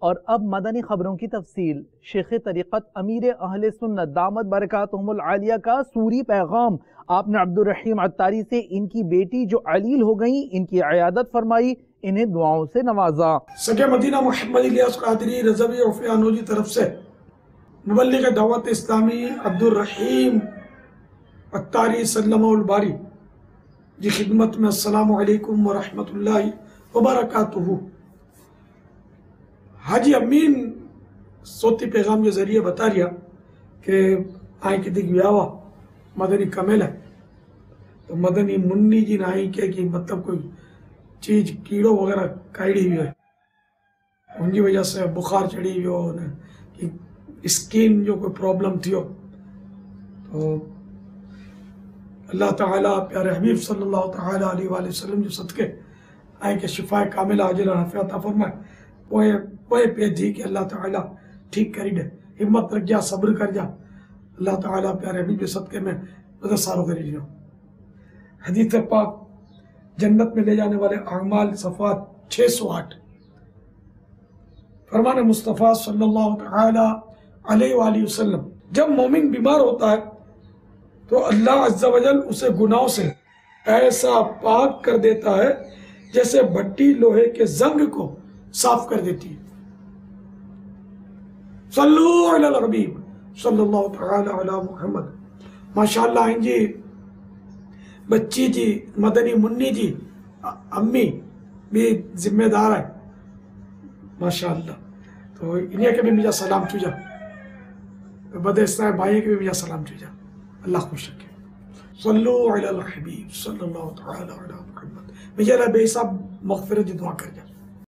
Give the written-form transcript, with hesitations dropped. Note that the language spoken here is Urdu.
اور اب مدنی خبروں کی تفصیل۔ شیخ طریقت امیر اہل سنت دامت برکاتہم العالیہ کا سوری پیغام۔ آپ نے عبدالرحیم عطاری سے ان کی بیٹی جو علیل ہو گئیں ان کی عیادت فرمائی، انہیں دعاؤں سے نوازا۔ سکے مدینہ محمد الیاس قادری رضوی عفیانو کی طرف سے مبلغ دعوت اسلامی عبدالرحیم عطاری سلمہ الباری جی خدمت میں السلام علیکم ورحمت اللہ وبرکاتہ۔ حاجی امین صوتی پیغام کے ذریعے بتا رہا کہ آئیں کی دیکھ بیاوا مدنی کمیل ہے تو مدنی منی جی نہ آئیں کہ مطلب کوئی چیز کیڑوں وغیرہ کائڑی ہوئی ہے، ان کی وجہ سے بخار چڑھی ہوئی ہو، اسکین جو کوئی پرابلم تھی ہو، تو اللہ تعالیٰ پیارے حبیب صلی اللہ تعالیٰ علیہ وآلہ وسلم جو صدقے آئیں کہ شفا کاملہ عاجلہ نافعہ عطا فرمائے، وہ پیج دی کہ اللہ تعالیٰ ٹھیک کری دے، ہمت رکھ جا، صبر کر جا، اللہ تعالیٰ پیارے حبیب صدقے میں مدد سارو کری جاؤ۔ حدیث پاک جنت میں لے جانے والے اعمال صفحات 608، فرمان مصطفیٰ صلی اللہ تعالیٰ علیہ وآلہ وسلم، جب مومن بیمار ہوتا ہے تو اللہ عز و جل اسے گناہوں سے ایسا پاک کر دیتا ہے جیسے بھٹی لوہے کے زنگ کو صاف کر دیتی ہے۔ صلو علی الحبیب صلی اللہ تعالی علی محمد۔ ماشاءاللہ ہیں جی بچی جی مدنی منی جی امی بھی ذمہ دار ہے ماشاءاللہ، تو انہیں کے بھی مجھے سلام چوجا، بدستان بھائی کے بھی مجھے سلام چوجا، اللہ خوش رکھے۔ صلو علی الحبیب صلی اللہ تعالی علی محمد۔ مجھے اللہ بے حساب مغفرت دعا کر جا۔